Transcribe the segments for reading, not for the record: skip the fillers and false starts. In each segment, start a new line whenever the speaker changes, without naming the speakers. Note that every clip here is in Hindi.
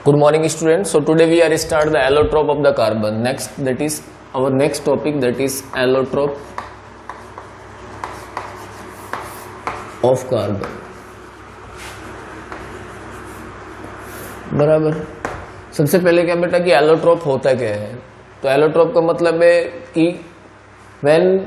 Good morning, students. So today we are start the allotrope of the carbon. Next, that is our next topic, that is allotrope of carbon. बराबर। सबसे पहले क्या बेटा कि एलोट्रोप होता क्या है? तो एलोट्रोप का मतलब है कि when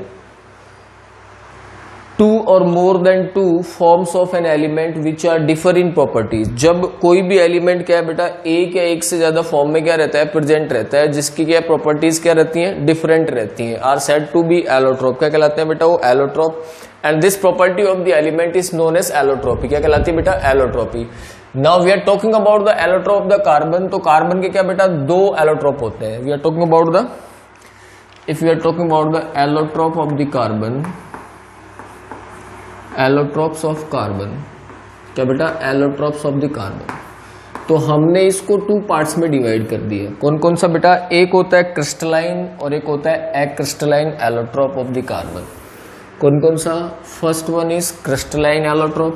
two or more than two forms of an element which are differ in properties, जब कोई भी एलिमेंट क्या है बेटा एक या एक से ज्यादा फॉर्म में क्या रहता है, प्रेजेंट रहता है, जिसकी क्या प्रॉपर्टीज क्या रहती हैं, डिफरेंट रहती हैं, are said to be allotrope. क्या कहलाते हैं बेटा वो allotrope. And this property of the element is known as allotropy. क्या कहलाती है बेटा allotropy. Now we are talking about the allotrope of the carbon. तो कार्बन के क्या बेटा दो एलोट्रोप होते हैं। We are talking about the if we are talking about the allotrope of the carbon, allotropes of carbon, क्या बेटा एलोट्रोप्स ऑफ द कार्बन। तो हमने इसको टू पार्ट्स में डिवाइड कर दिया। कौन कौन सा बेटा? एक होता है क्रिस्टलाइन और एक होता है एक्रिस्टलाइन एलोट्रोप ऑफ द कार्बन। कौन कौन सा? First one is crystalline allotrope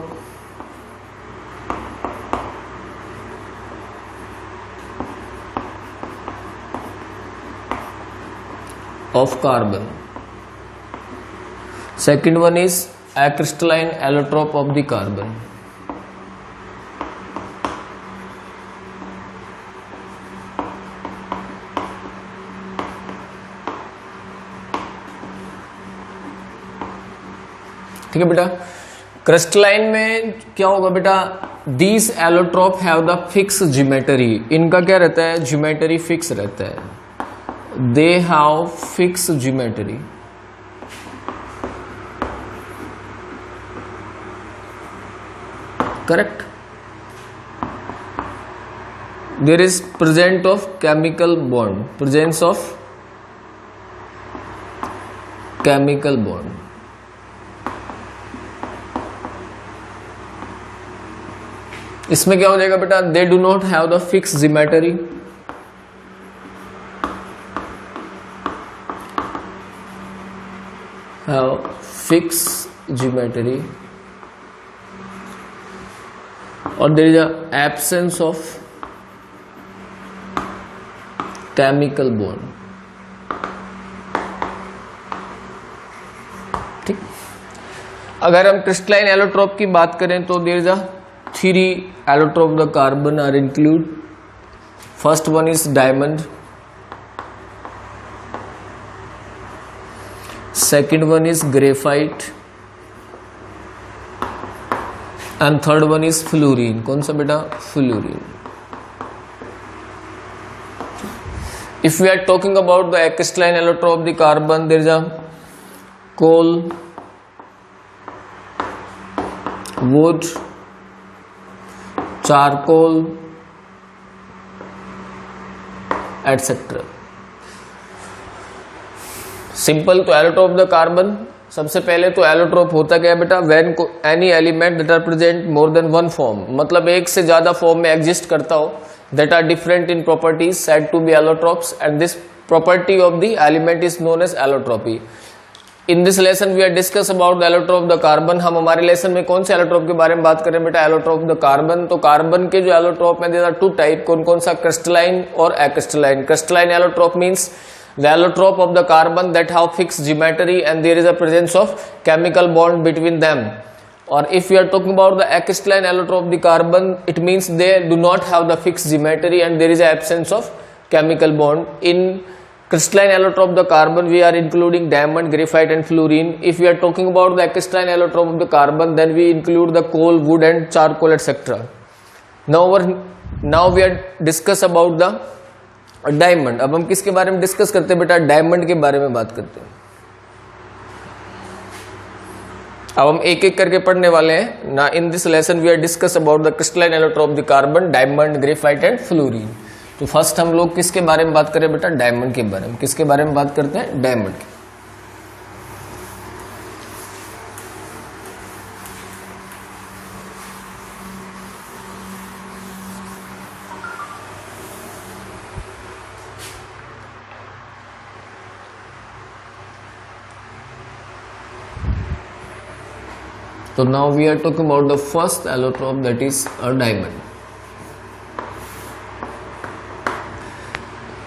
of carbon, second one is acrystalline allotrope of the carbon. ठीक है बेटा। क्रिस्टलाइन में क्या होगा बेटा? These allotrope have the fixed geometry. इनका क्या रहता है? ज्योमेट्री फिक्स रहता है। They have fixed geometry. Correct. There is presence of chemical bond. Presence of chemical bond. इसमें क्या हो जाएगा बेटा? They do not have the fixed geometry. Have fixed geometry. और there is a absence of chemical bond. ठीक। अगर हम क्रिस्टलाइन एलोट्रोप की बात करें तो there is a three allotrope of the carbon are include. First one is diamond, second one is graphite, and third one is fluorine. कौन सा बेटा? Fluorine. If we are talking about the crystalline allotrope of the carbon, there is a coal, wood, charcoal, etc. Simple. तो एलोट्रोप ऑफ द कार्बन सबसे पहले तो एलोट्रोप होता क्या है बेटा? When any element that are present more than one form, मतलब एक से ज्यादा फॉर्म में एग्जिस्ट करता हो, that are different in properties said to be allotropes, and this property of the element is known as allotropy. In this lesson we are discuss about the allotrope of the carbon. हम हमारे लेसन में कौन से एलोट्रोप के बारे में बात करें बेटा? Allotrope of the carbon. तो कार्बन के जो एलोट्रोप है देयर आर टू टाइप। कौन कौन सा? क्रिस्टलाइन और acrystalline. Crystalline allotrope means the allotrope of the carbon that have fixed geometry and there is a presence of chemical bond between them. Or if we are talking about the acrystalline allotrope of the carbon, it means they do not have the fixed geometry and there is a absence of chemical bond. In crystalline allotrope of the carbon we are including diamond, graphite and fluorine. If we are talking about the acrystalline allotrope of the carbon, then we include the coal, wood and charcoal etc. Now we are discuss about the diamond. अब हम किसके बारे में डिस्कस करते हैं बेटा? डायमंड के बारे में बात करते हैं। अब हम एक एक करके पढ़ने वाले हैं ना। In this lesson we are discuss about the crystalline allotrope of the carbon, diamond, graphite and fluorine. तो फर्स्ट हम लोग किसके बारे में बात करें बेटा? डायमंड के बारे में। किसके बारे में बात करते हैं? डायमंड के। So now we are talking about the first allotrope, that is a diamond.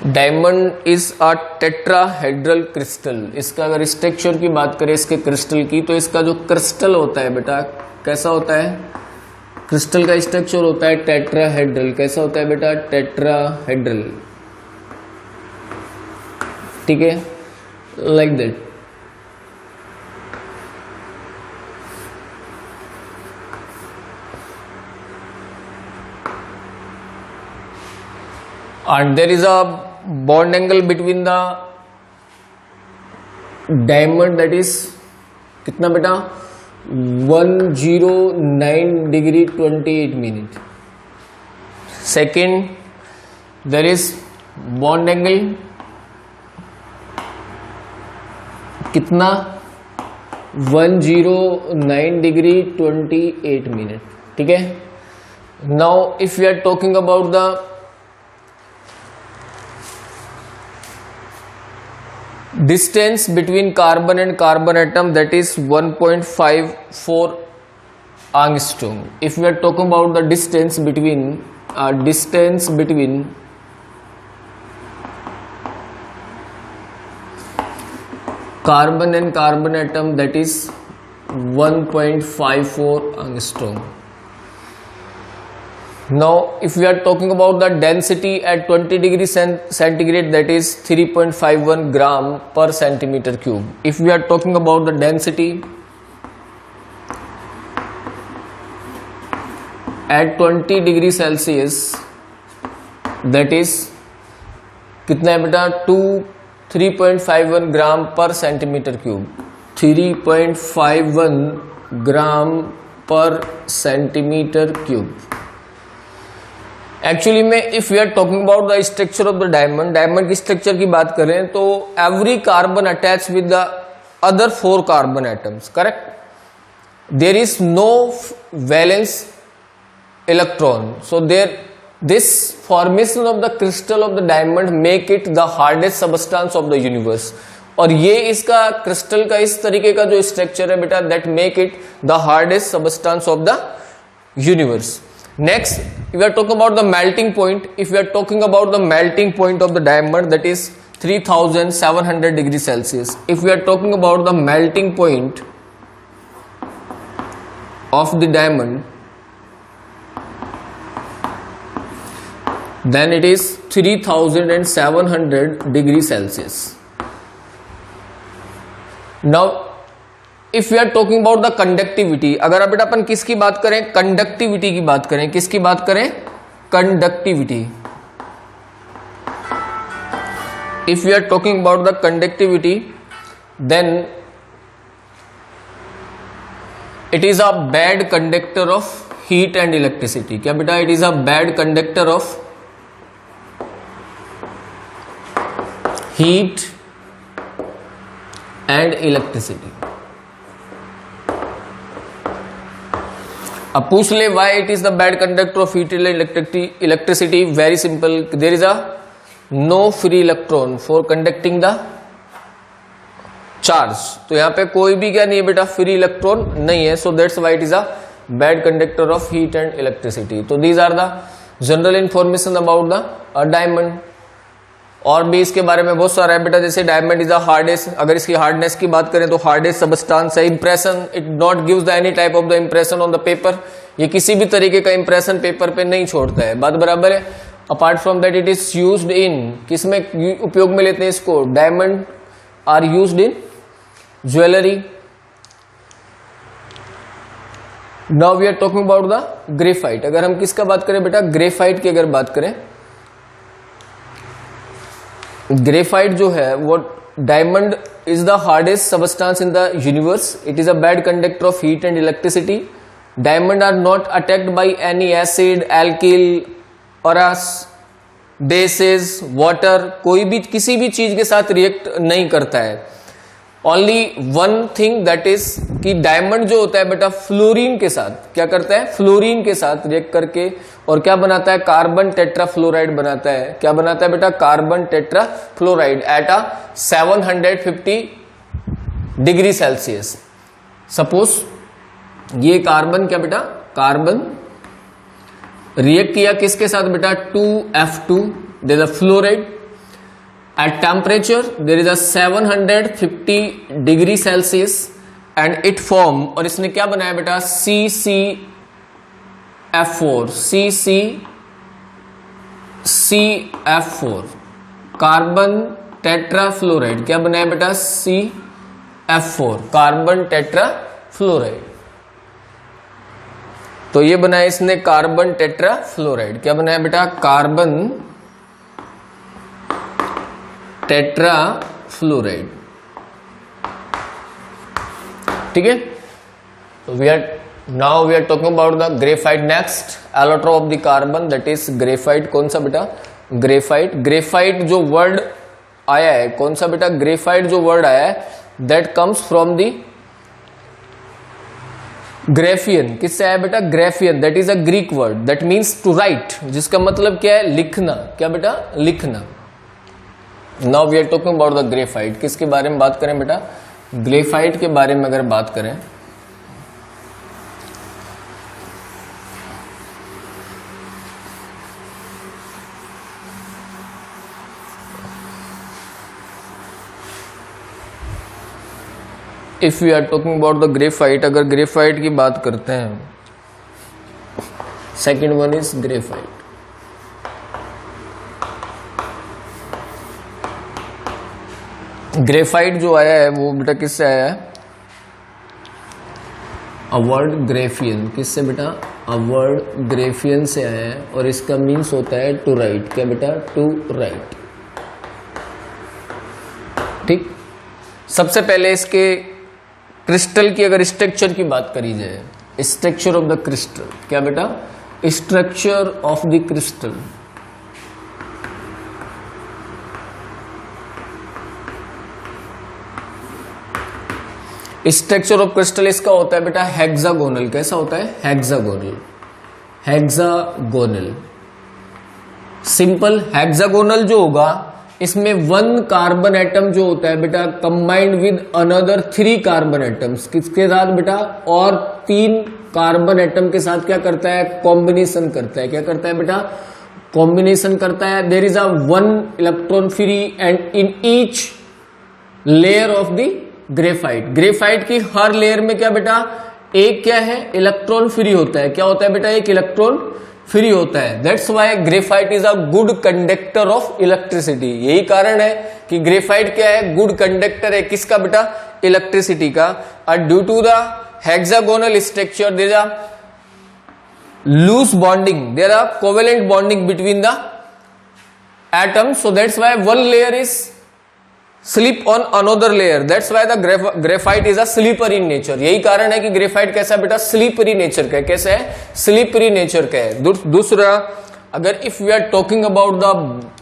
Diamond is a tetrahedral crystal. इसका अगर स्ट्रक्चर की बात करें इसके क्रिस्टल की, तो इसका जो क्रिस्टल होता है बेटा कैसा होता है? क्रिस्टल का स्ट्रक्चर होता है टेट्राहेड्रल। कैसा होता है बेटा? टेट्राहेड्रल। ठीक है, like that. And there is a bond angle between the diamond, that is कितना बेटा? 109 degree 28 minute. Second, there is bond angle कितना? 109 degree 28 minute. ठीक है। Now if we are talking about the distance between carbon and carbon atom, that is 1.54 angstrom. If we are talking about the distance between carbon and carbon atom, that is 1.54 angstrom. Now if we are talking about the density at 20 degree centigrade, that is 3.51 gram per centimeter cube. If we are talking about the density at 20 degree Celsius, that is कितना है बेटा? 3.51 gram per centimetre cube. 3.51 gram per centimetre cube. Actually में if we are talking about the structure of the diamond की स्ट्रक्चर की बात करें तो every carbon attach with the other 4 carbon atoms, correct? There is no valence electron, so this formation of the crystal of the diamond make it the hardest substance of the universe. और ये इसका क्रिस्टल का इस तरीके का जो स्ट्रक्चर है बेटा, that make it the hardest substance of the universe. Next, if we are talking about the melting point, if we are talking about the melting point of the diamond, that is 3700 degrees Celsius. If we are talking about the melting point of the diamond, then it is 3700 degrees Celsius. Now if we are talking about the conductivity, अगर अब बेटा अपन किसकी बात करें? कंडक्टिविटी की बात करें। किसकी बात करें? Conductivity. If we are talking about the conductivity, then it is a bad conductor of heat and electricity. क्या बेटा? It is a bad conductor of heat and electricity. अब पूछ ले why it is the bad conductor of heat and electricity? Very simple, there is a no free electron for conducting the charge. तो यहां पे कोई भी क्या नहीं है बेटा? फ्री इलेक्ट्रॉन नहीं है। So that's why it is a bad conductor of heat and electricity. तो these are the general information about the diamond. और भी इसके बारे में बहुत सारा है बेटा, जैसे डायमंड इज अ हार्डेस्ट, अगर इसकी हार्डनेस की बात करें तो हार्डेस्ट सबस्टेंस है। Impression, it not gives the any type of the impression on the paper. ये किसी भी तरीके का इंप्रेशन पेपर पे नहीं छोड़ता है, बात बराबर है। Apart from that it is used in, किसमें उपयोग में लेते हैं इसको? Diamond are used in jewellery. Now we are talking about the graphite. अगर हम किसका बात करें बेटा? ग्रेफाइट की अगर बात करें, ग्रेफाइट जो है वो diamond is the hardest substance in the universe. It is a bad conductor of heat and electricity. Diamond are not attacked by any acid, alkali और बेसेस, वाटर। कोई भी किसी भी चीज के साथ रिएक्ट नहीं करता है। Only one thing that is कि डायमंड जो होता है बेटा फ्लोरीन के साथ क्या करता है? फ्लोरीन के साथ रिएक्ट करके और क्या बनाता है? कार्बन टेट्राफ्लोराइड बनाता है। क्या बनाता है बेटा? Carbon tetrafluoride at a 750 degree Celsius. Suppose ये कार्बन क्या बेटा? कार्बन रिएक्ट किया किसके साथ बेटा? 2F2, there fluoride. At temperature there is a 750 degree Celsius and it form, और इसने क्या बनाया बेटा, CCF4, CCF4 कार्बन टेट्राफ्लोराइड। क्या बनाया बेटा, CF4 कार्बन टेट्राफ्लोराइड। तो ये बनाया इसने कार्बन टेट्राफ्लोराइड। क्या बनाया बेटा, कार्बन टेट्राफ्लोराइड। ठीक है, तो we are talking about the graphite. Next allotrope of the carbon, that is graphite. कौन सा बेटा, ग्रेफाइट। ग्रेफाइट जो वर्ड आया है, कौन सा बेटा, ग्रेफाइट जो वर्ड आया है, that comes from the graphein. किससे आया बेटा, graphein. That is a Greek word that means to write, जिसका मतलब क्या है, लिखना। क्या बेटा, लिखना। Now we are talking about the graphite. किसके बारे में बात करें बेटा, ग्रेफाइट के बारे में अगर बात करें, if we are talking about the graphite, अगर ग्रेफाइट की बात करते हैं, second one is graphite. Graphite जो आया है वो बेटा किससे आया है, अ वर्ड ग्रेफियन। किससे बेटा, अ वर्ड ग्रेफियन से आया है, और इसका मीन्स होता है टू राइट। क्या बेटा, टू राइट। ठीक, सबसे पहले इसके क्रिस्टल की अगर स्ट्रक्चर की बात करी जाए, स्ट्रक्चर ऑफ द क्रिस्टल। क्या बेटा, structure of the crystal. Structure of crystal इसका होता है बेटा हेक्सागोनल। कैसा होता है, हेक्सागोनल। Hexagonal, simple. हेक्सागोनल जो होगा, इसमें वन कार्बन एटम जो होता है बेटा combined with another 3 carbon atoms. किसके साथ बेटा, और 3 कार्बन एटम के साथ क्या करता है, कॉम्बिनेशन करता है। क्या करता है बेटा, कॉम्बिनेशन करता है। There is a 1 electron free and in each layer of the graphite. Graphite की हर लेयर में क्या बेटा, एक क्या है, इलेक्ट्रॉन फ्री होता है। क्या होता है बेटा, एक इलेक्ट्रॉन फ्री होता है। That's why graphite is a good conductor of electricity. यही कारण है कि ग्रेफाइट क्या है, गुड कंडक्टर है। किसका बेटा, इलेक्ट्रिसिटी का। और due to the hexagonal structure there are loose bonding, there are covalent bonding between the atoms, so that's why one layer is slip on another layer. That's why the graphite is a slipper in nature. यही कारण है कि ग्रेफाइट कैसा बेटा, स्लीपरी नेचर का है। कैसा है, स्लीपरी नेचर का है। दूसरा, अगर if we are talking about the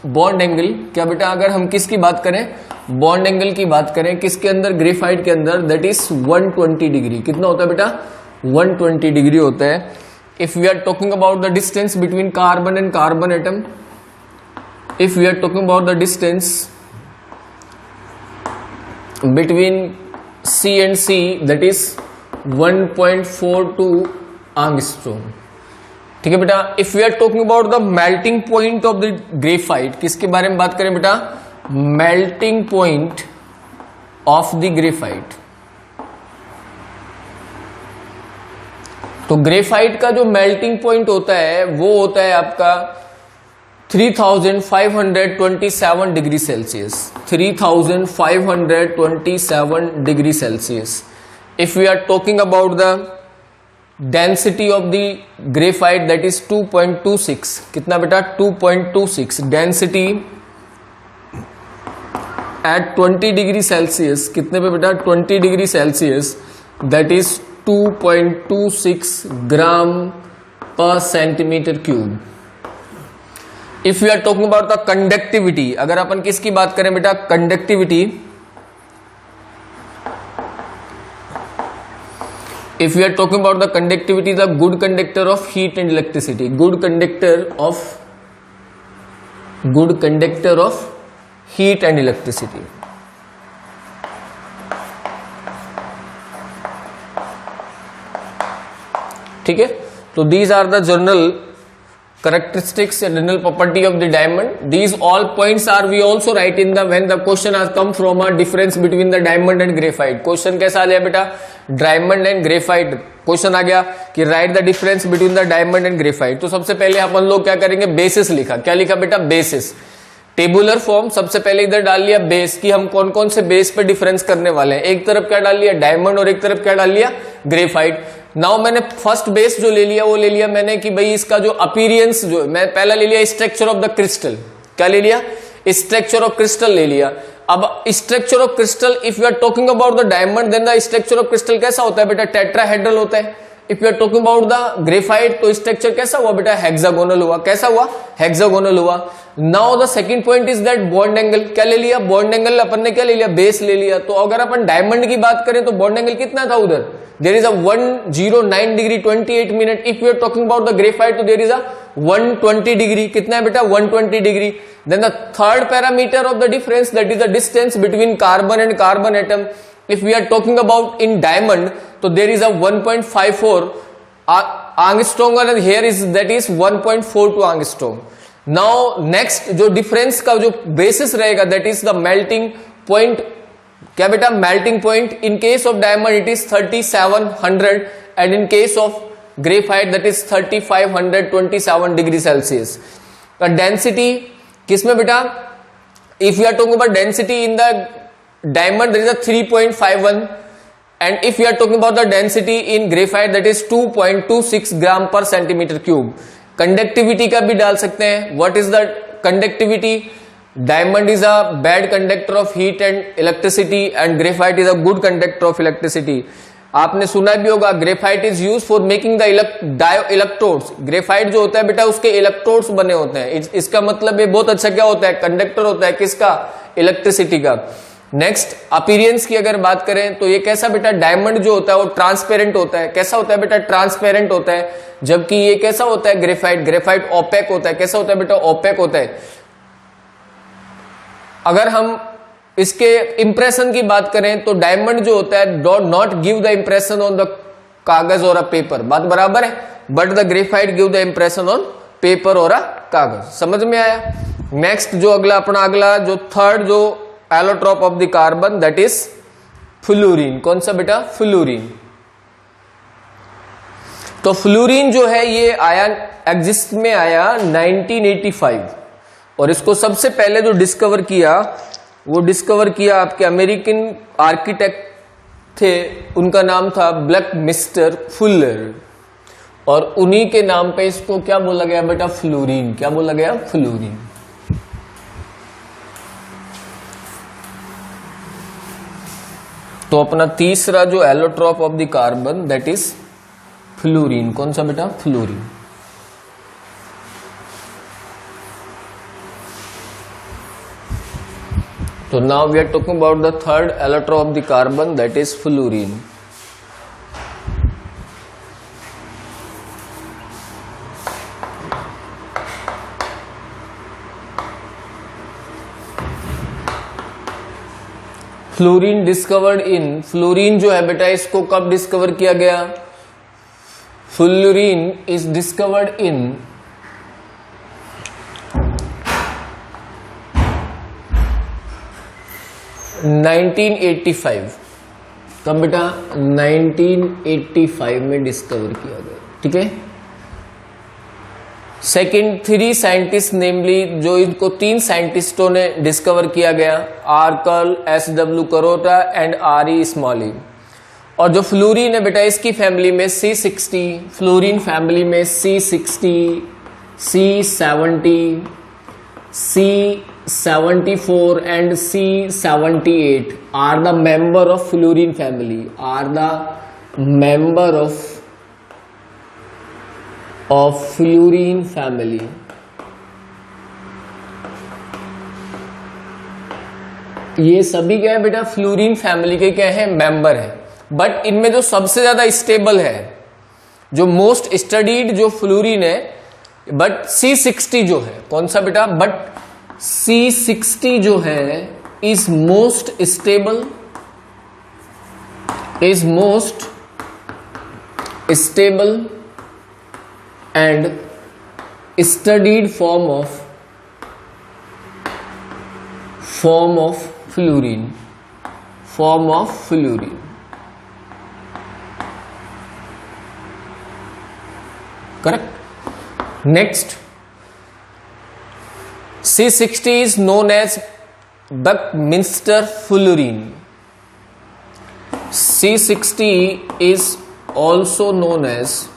bond angle, क्या बेटा, अगर हम किसकी बात करें, बॉन्ड एंगल की बात करें, किसके अंदर, ग्रेफाइट के अंदर, दैट इज 120 डिग्री। कितना होता है बेटा, 120 डिग्री होता है। If we are talking about the distance between carbon and carbon atom, if we are talking about the distance between C and C, that is 1.42 angstrom. ठीक है बेटा। If we are talking about the melting point of the graphite, किसके बारे में बात करें बेटा, melting point of the graphite. तो ग्रेफाइट का जो मेल्टिंग पॉइंट होता है वो होता है आपका 3527 degree Celsius. 3527 degree Celsius. If we are talking about the density of the graphite, that is 2.26। कितना बेटा, 2.26 डेंसिटी एट 20 डिग्री सेल्सियस। कितने पे बेटा, 20 degree Celsius, that is 2.26 gram per centimetre cube. If you are talking about the conductivity, अगर अपन किसकी बात करें बेटा, conductivity, if you are talking about the conductivity, the good conductor of heat and electricity, good conductor of heat and electricity. ठीक है, तो these are the general characteristics and general property of the diamond. These all points are we also write in the when the question has come from a difference between the diamond and graphite. Question कैसा आ जाए बेटा, diamond and graphite क्वेश्चन आ गया कि right the difference between the diamond and graphite. तो सबसे पहले अपन लोग क्या करेंगे, बेसिस लिखा। क्या लिखा बेटा, बेसिस, टेबुलर फॉर्म। सबसे पहले इधर डाल लिया बेस कि हम कौन कौन से बेस पे डिफरेंस करने वाले हैं। एक तरफ क्या डाल लिया, डायमंड, और एक तरफ क्या डाल लिया, ग्रेफाइट। नाउ मैंने फर्स्ट बेस जो ले लिया वो ले लिया मैंने कि भाई इसका जो अपीरियंस जो मैं पहला ले लिया स्ट्रक्चर ऑफ द क्रिस्टल। क्या ले लिया, स्ट्रक्चर ऑफ क्रिस्टल ले लिया। अब structure of crystal, if you are talking about the diamond then the structure of crystal कैसा होता है बेटा, टेट्राहेड्रल होता है। If you are talking about the graphite तो स्ट्रक्चर कैसा हुआ बेटा, हेक्सागोनल हुआ। कैसा हुआ, हेक्सागोनल हुआ। Now the second point is that bond angle. क्या ले लिया, बॉन्ड एंगल अपन ने क्या ले लिया, बेस ले लिया। तो अगर अपन डायमंड की बात करें तो बॉन्ड एंगल कितना था उधर, there is a 109 degree 28 minute. If you are talking about the graphite तो देयर इज अ 120 डिग्री। कितना है बेटा, 120 degree. Then the third parameter of the difference that is the distance between carbon and carbon atom. If we are talking about in diamond तो there is a 1.54 angstrom and here is that is 1.42 angstrom. Now next जो डिफरेंस का जो बेसिस रहेगा that is the melting point. क्या बेटा, melting point. In case of diamond it is 3700 and in case of graphite that is 3527 degree Celsius. Density किसमें बेटा, if you are talking about density in the diamond that is a 3.51 and if you are talking about the density in graphite that is 2.26 gram per centimetre cube. Conductivity का भी डाल सकते हैं। What is the conductivity, diamond is a bad conductor of heat and electricity and graphite is a good conductor of electricity. आपने सुना भी होगा graphite is use for making the electrodes. Graphite जो होता है बेटा उसके इलेक्ट्रोड्स बने होते हैं। इसका मतलब ये बहुत अच्छा क्या होता है, कंडक्टर होता है किसका, इलेक्ट्रिसिटी का। नेक्स्ट अपीरियंस की अगर बात करें तो ये कैसा बेटा, डायमंड जो होता है वो ट्रांसपेरेंट होता है। कैसा होता है बेटा, ट्रांसपेरेंट होता है। जबकि ये कैसा होता है, ग्रेफाइट ओपेक होता है। कैसा होता है बेटा, ओपेक होता है। अगर हम इसके इंप्रेशन की बात करें तो डायमंड जो होता है do not give the impression on the कागज और अ पेपर, बात बराबर है। But the graphite give the impression on paper और अ कागज। समझ में आया। नेक्स्ट जो अगला जो थर्ड जो allotrope of the carbon that is fluorine. कौन सा बेटा, फ्लोरीन। तो फ्लोरीन जो है ये आया एग्जिस्ट में आया 1985 और इसको सबसे पहले जो डिस्कवर किया वो डिस्कवर किया आपके अमेरिकन आर्किटेक्ट थे, उनका नाम था ब्लैक मिस्टर फुलर। और उन्हीं के नाम पे इसको क्या बोला गया बेटा, फ्लोरीन। क्या बोला गया, फ्लोरीन। तो अपना तीसरा जो allotrope of the carbon that is fluorine. कौन सा बेटा, फ्लोरीन। तो now we are talking about the third allotrope of the carbon that is fluorine. Fluorine discovered in, fluorine जो है बेटा इसको कब डिस्कवर किया गया, फ्लोरीन इज डिस्कवर्ड इन 1985। कब बेटा, 1985 में डिस्कवर किया गया। ठीक है। सेकेंड 3 साइंटिस्ट नेमली जो इनको 3 साइंटिस्टों ने डिस्कवर किया गया, आर्कल, SW करोटा एंड RE स्मॉली। और जो फ्लोरीन है बेटा इसकी फैमिली में C60, फ्लोरीन फैमिली में C60, C70, C74 and C78 are the member of fluorine family, are the member of fluorine family। ये सभी क्या है बेटा, फ्लोरीन फैमिली के क्या है, मेंबर है। बट इनमें जो सबसे ज्यादा स्टेबल है, जो मोस्ट स्टडीड जो फ्लोरीन है, बट C60 जो है, कौन सा बेटा, बट C60 जो है is most stable, is most stable and studied form of fluorine, correct. Next, C60 is known as Buckminster fullerene. C60 is also known as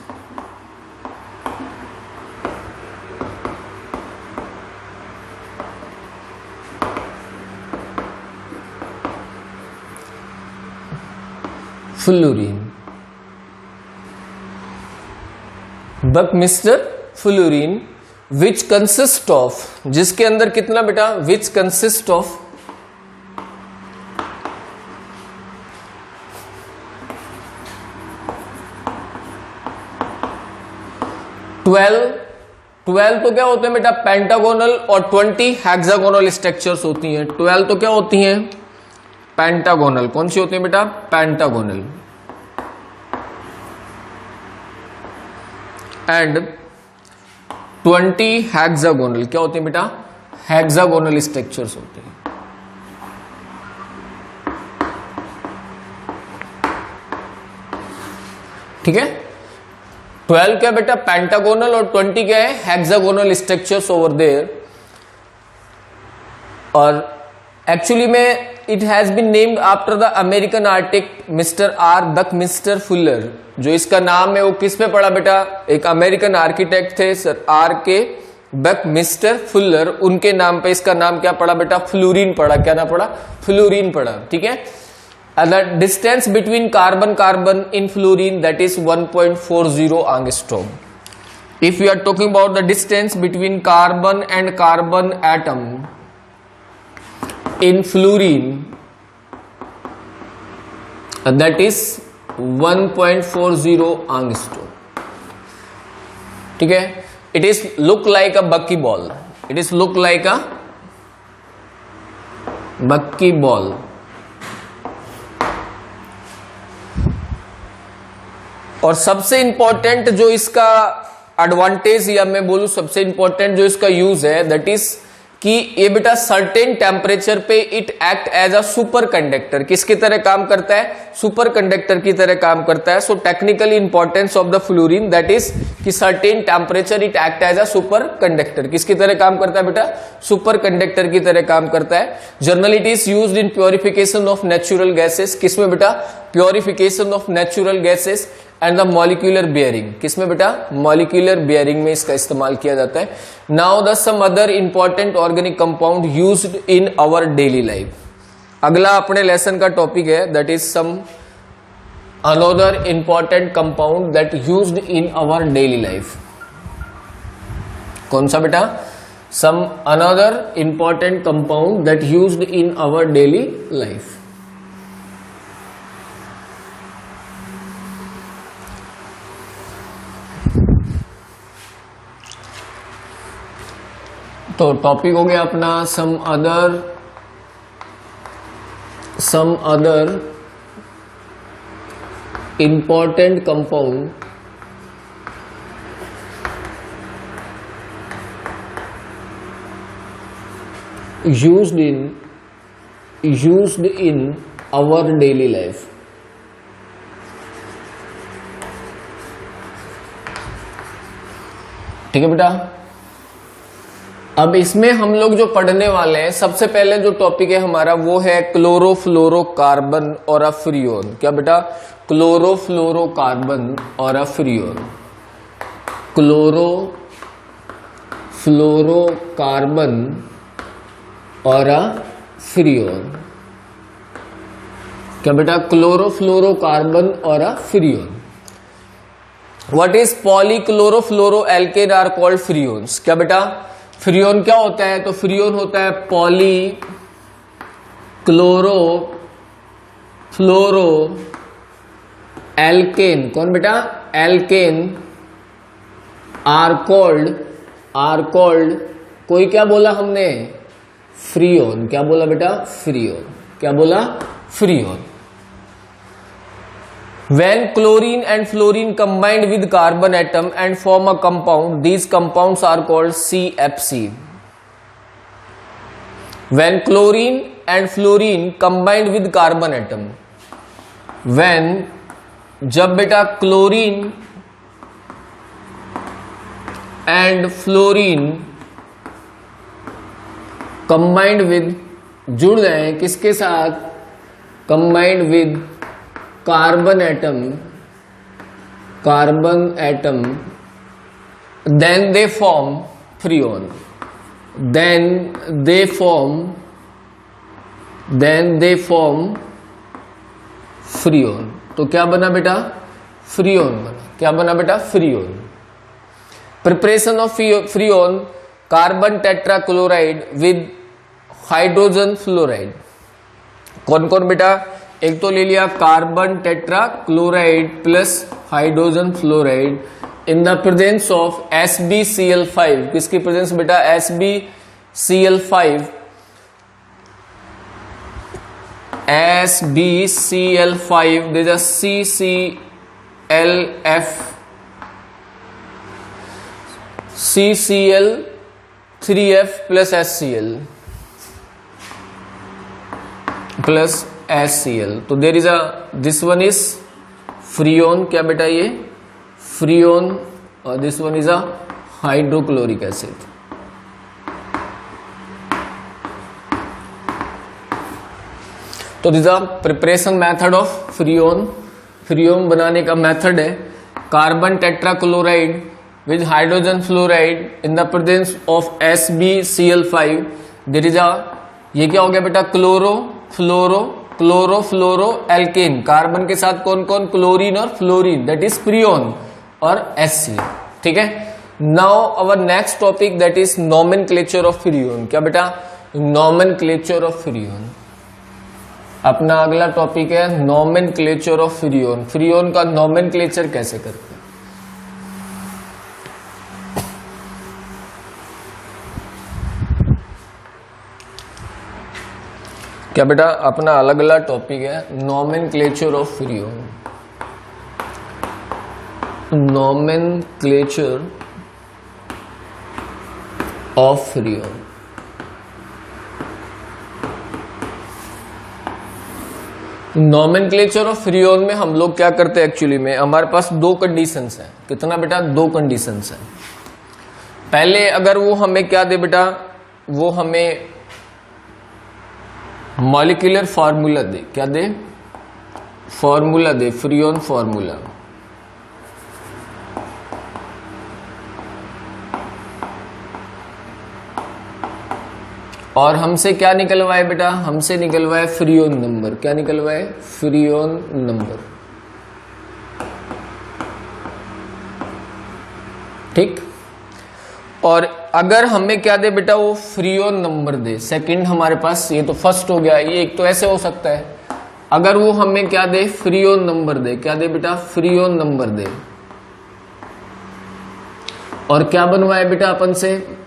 fullerene. Buckminster fullerene, which consist of, जिसके अंदर कितना बेटा, which consist of 12 तो क्या होते हैं बेटा, पेंटागोनल, और 20 हेक्सागोनल स्ट्रक्चर्स होती हैं। 12 तो क्या होती हैं, पेंटागोनल। कौन सी होती है बेटा, पेंटागोनल। एंड 20 हेक्सागोनल क्या होती है बेटा, हेक्सागोनल स्ट्रक्चर्स होते हैं। ठीक है, 12 क्या बेटा, पेंटागोनल, और 20 क्या है, हेक्सागोनल स्ट्रक्चर्स ओवर देयर। और एक्चुअली में it has been named after the American architect mister R Buckminster Fuller. जो इसका नाम है वो किस पे पड़ा बेटा, एक अमेरिकन आर्किटेक्ट थे सर आर के बकमिस्टर फुलर, उनके नाम पे इसका नाम क्या पड़ा बेटा, फ्लोरीन पड़ा। क्या नाम पड़ा, फ्लोरीन पड़ा। ठीक है, the distance between carbon in fluorine, that is 1.40 angstrom. If we are talking about the distance between carbon and carbon atom in fluorine, that is 1.40 angstrom. ठीक है, it is look like a buckyball. It is look like a buckyball. और सबसे इंपॉर्टेंट जो इसका एडवांटेज, या मैं बोलूं सबसे इंपॉर्टेंट जो इसका यूज है, दैट इज कि ये बेटा सर्टेन टेम्परेचर पे it act as a super conductor. किसकी तरह काम करता है, सुपर कंडक्टर की तरह काम करता है। So technically importance of the fluorine, that is कि certain temperature it act as a super conductor. किसकी तरह काम करता है बेटा, सुपर कंडक्टर की तरह काम करता है। Generally it is used in purification of natural gases. किसमें बेटा, purification of natural gases and the molecular bearing. किसमें बेटा, मॉलिक्यूलर बियरिंग में इसका इस्तेमाल किया जाता है। Now the some other important organic compound used in our daily life. अगला अपने लेसन का टॉपिक है, that is some another important compound that used in our daily life. कौन सा बेटा, some another important compound that used in our daily life. तो टॉपिक हो गया अपना some other important compound used in our daily life। ठीक है बेटा, अब इसमें हम लोग जो पढ़ने वाले हैं, सबसे पहले जो टॉपिक है हमारा वो है क्लोरोफ्लोरोकार्बन और अ फ्रियोन। क्या बेटा, क्लोरोफ्लोरोकार्बन और अ फ्रियोन। क्लोरोफ्लोरोकार्बन और अ फ्रियोन। क्या बेटा, क्लोरोफ्लोरोकार्बन और a freon. What is polychlorofluoro alkane are called freons. क्या बेटा, फ्रियोन क्या होता है, तो फ्रियोन होता है पॉली क्लोरो फ्लोरो एल्केन। कौन बेटा, एल्केन आर कॉल्ड कोई क्या बोला हमने, फ्रियोन। क्या बोला बेटा, फ्रियोन। क्या बोला, Freon. When chlorine and fluorine combined with carbon atom and form a compound, these compounds are called CFC. When chlorine and fluorine combined with carbon atom, when जब बेटा chlorine and fluorine combined with जुड़ जाए किसके साथ, combined with carbon atom, then they form freon, then they form freon. तो क्या बना बेटा, फ्रीऑन बना। क्या बना बेटा, freon. Preparation of freon, carbon tetrachloride with hydrogen fluoride. कौन कौन बेटा, एक तो ले लिया carbon tetrachloride plus hydrogen fluoride in the presence of SbCl5। किसकी प्रेजेंस बेटा, SbCl5, SbCl5, there is a CCl3F plus HCl। तो there is this one is freon. क्या बेटा, ये फ्रीऑन, और this one is a hydrochloric acid. तो this a preparation method of freon. Freon बनाने का मेथड है carbon tetrachloride with hydrogen fluoride in the presence of SbCl5। There is a, ये क्या हो गया बेटा, क्लोरो एल्केन। कार्बन के साथ कौन कौन, क्लोरीन और फ्लोरीन, दैट इज फ्रीऑन और HCl। ठीक है। Now our next topic that is nomenclature of freon. क्या बेटा, नोमेनक्लेचर ऑफ फ्रीऑन। अपना अगला टॉपिक है नोमेनक्लेचर ऑफ फ्रीऑन। फ्रीऑन का नोमेनक्लेचर कैसे करते हैं। क्या बेटा, अपना अलग अलग टॉपिक है nomenclature of freon. Nomenclature of freon. Nomenclature of freon में हम लोग क्या करते हैं, एक्चुअली में हमारे पास दो कंडीशंस हैं। कितना बेटा, दो कंडीशंस हैं। पहले अगर वो हमें क्या दे बेटा, वो हमें मॉलिक्यूलर फार्मूला दे। क्या दे, फार्मूला दे, फ्रीऑन फार्मूला। और हमसे क्या निकलवाए बेटा, हमसे निकलवाए फ्रीऑन नंबर। क्या निकलवाए, फ्रीऑन नंबर। ठीक। और अगर हमें क्या दे बेटा, वो फ्रीऑन नंबर दे। सेकंड हमारे पास, ये तो फर्स्ट हो गया, ये एक तो ऐसे हो सकता है। अगर वो हमें क्या दे, फ्रीऑन नंबर दे। क्या दे बेटा, फ्रीऑन नंबर दे। और क्या बनवाए बेटा अपन से,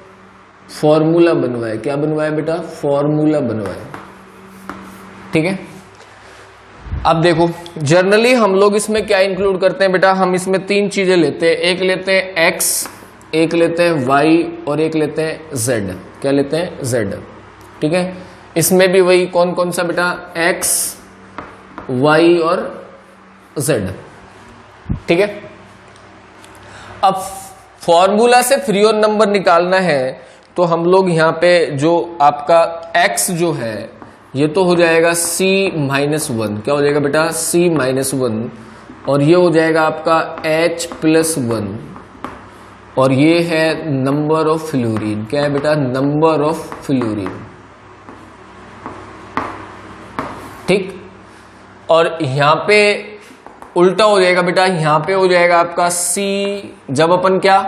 फॉर्मूला बनवाए। क्या बनवाए बेटा, फॉर्मूला बनवाए। ठीक है। अब देखो, जनरली हम लोग इसमें क्या इंक्लूड करते हैं बेटा, हम इसमें तीन चीजें लेते हैं। एक लेते हैं X, एक लेते हैं Y, और एक लेते हैं Z। क्या लेते हैं, Z। ठीक है। इसमें भी वही कौन कौन सा बेटा, X, Y और Z। ठीक है। अब फॉर्मूला से फ्रीऑन नंबर निकालना है तो हम लोग यहाँ पे जो आपका X जो है ये तो हो जाएगा C-1। क्या हो जाएगा बेटा, C-1। और ये हो जाएगा आपका H+1। और ये है नंबर ऑफ फ्लोरीन। क्या है बेटा, नंबर ऑफ फ्लोरीन। ठीक। और यहां पे उल्टा हो जाएगा बेटा, यहां पे हो जाएगा आपका C। जब अपन क्या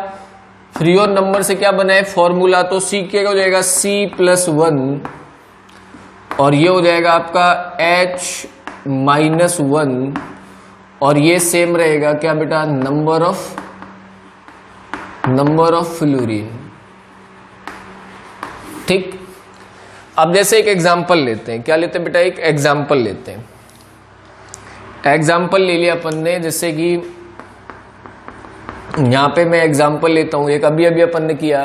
फ्रीऑन नंबर से क्या बनाए फॉर्मूला, तो C क्या हो जाएगा, C+1। और ये हो जाएगा आपका H-1। और ये सेम रहेगा क्या बेटा, नंबर ऑफ फ्लोरीन। ठीक। अब जैसे एक एग्जांपल लेते हैं। क्या लेते हैं बेटा, एक एग्जांपल लेते हैं। एग्जाम्पल ले लिया अपन ने, जैसे कि यहां पे मैं एग्जाम्पल लेता हूं, एक अभी अभी अपन ने किया,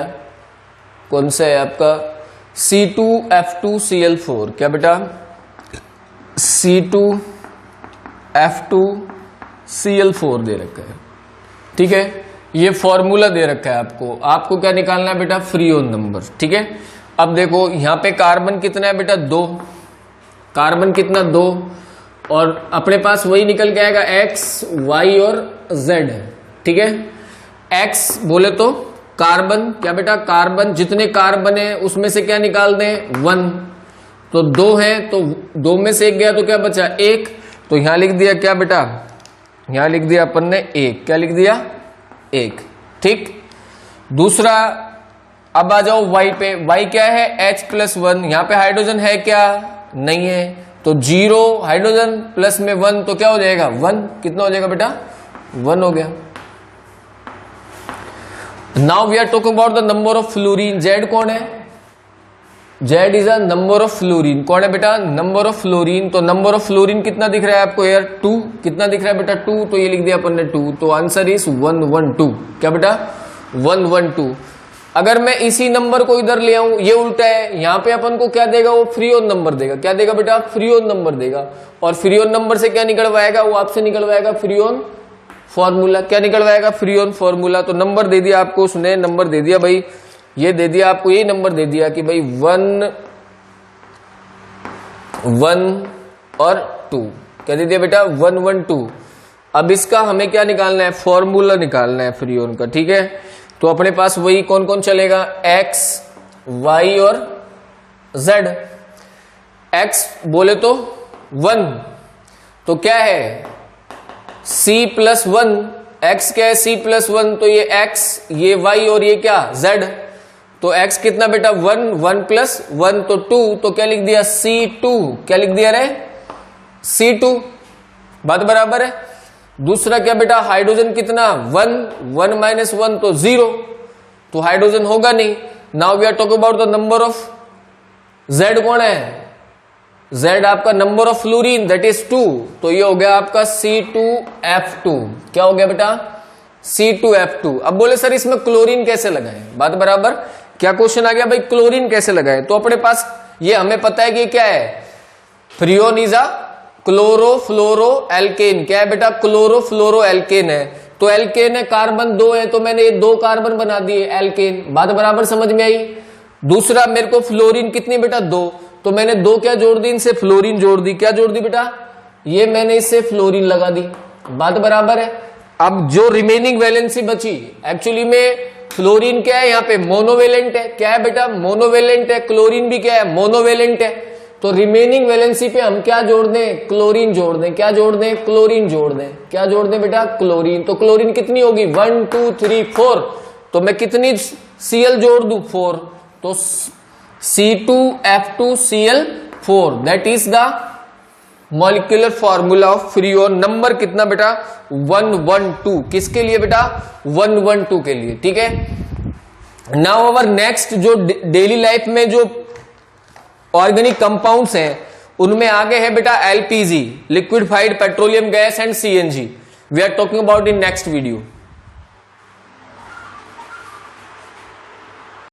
कौन सा है आपका C2F2Cl4। क्या बेटा? C2F2Cl4 दे रखा है, ठीक है। ये फॉर्मूला दे रखा है आपको क्या निकालना है बेटा? फ्रीओन नंबर, ठीक है। अब देखो यहां पे कार्बन कितना है बेटा? 2। कार्बन कितना? 2। और अपने पास वही निकल के आएगा X, Y और Z है, ठीक है। X बोले तो कार्बन, क्या बेटा? कार्बन, जितने कार्बन है उसमें से क्या निकाल दें? 1। तो 2 है, तो 2 में से 1 गया तो क्या बचा? 1। तो यहां लिख दिया क्या बेटा? यहां लिख दिया अपन ने 1। क्या लिख दिया? 1, ठीक। दूसरा, अब आ जाओ Y पे। Y क्या है? H+1। यहां पे हाइड्रोजन है क्या? नहीं है, तो 0 हाइड्रोजन प्लस में 1 तो क्या हो जाएगा? 1। कितना हो जाएगा बेटा? 1 हो गया। Now we are talking about the number of fluorine. Z कौन है? Z is a number of fluorine. कौन है बेटा? Number of fluorine. तो नंबर ऑफ फ्लोरीन कितना दिख रहा है आपको यार? 2। कितना दिख रहा है बेटा? 2। तो ये लिख दिया अपन ने 2। तो आंसर इज 112। क्या बेटा? 112। अगर मैं इसी नंबर को इधर ले आऊं, ये उल्टा है, यहां पे अपन को क्या देगा? वो फ्रीओन नंबर देगा। क्या देगा बेटा? फ्रीओन नंबर देगा। और फ्रीओन नंबर से क्या निकलवाएगा? वो आपसे निकलवाएगा फ्रीओन फॉर्मूला। क्या निकलवाएगा? Freon formula. तो नंबर दे दिया आपको उसने, नंबर दे दिया भाई, ये दे दिया आपको, यही नंबर दे दिया कि भाई 1 और 2। क्या दे दिया बेटा? 112। अब इसका हमें क्या निकालना है? फॉर्मूला निकालना है फ्रीओन का, ठीक है। तो अपने पास वही कौन कौन चलेगा? X, Y और Z। X बोले तो 1, तो क्या है? C+1। X क्या है? C+1। तो ये X, ये Y और ये क्या? Z। तो X कितना बेटा? 1, 1 + 1 तो 2। तो क्या लिख दिया? C2। क्या लिख दिया रे? C2। बात बराबर है। दूसरा क्या बेटा? हाइड्रोजन कितना? 1, 1 - 1 तो 0, तो हाइड्रोजन होगा नहीं। Now we are talking about the number of Z। कौन है? Z आपका number of fluorine, that is 2। तो ये हो गया आपका C2F2। क्या हो गया बेटा? C2F2। अब बोले सर इसमें क्लोरीन कैसे लगाएं? बात बराबर। क्या क्वेश्चन आ गया भाई? क्लोरीन कैसे लगाएं? तो अपने पास ये हमें पता है कि क्या है? Freon is a chlorofluoro alkane. क्या है बेटा? क्लोरोफ्लोरो एल्केन है। तो एल्केन है, कार्बन 2 है, तो मैंने ये 2 कार्बन बना दिए एल्केन। बात बराबर समझ में आई। दूसरा मेरे को फ्लोरीन कितनी बेटा? 2, तो मैंने 2 क्या जोड़ दी? इनसे फ्लोरीन जोड़ दी। क्या जोड़ दी बेटा? ये मैंने इससे फ्लोरीन लगा दी। बात बराबर है। अब जो रिमेनिंग वैलेंसी बची, एक्चुअली में फ्लोरीन क्या है? यहाँ पे मोनोवेलेंट है। क्या है बेटा? मोनोवेलेंट है। क्लोरीन भी क्या है? मोनोवेलेंट है। तो रिमेनिंग वैलेंसी पे हम क्या जोड़ दें? क्लोरीन जोड़ दें। क्या जोड़ दें? क्लोरीन जोड़ दें। क्या जोड़ दें बेटा? क्लोरीन। तो क्लोरीन कितनी होगी? 1 2 3 4। तो मैं कितनी Cl जोड़ दूं? 4। तो C2F2Cl4, that is the molecular formula of Freon. Number कितना बेटा? 112। किसके लिए बेटा? 112 के लिए, ठीक है। नाउ अवर नेक्स्ट, जो डेली लाइफ में जो ऑर्गेनिक कंपाउंड्स हैं उनमें आगे है बेटा LPG, liquefied petroleum gas, and CNG। We are talking about in next video.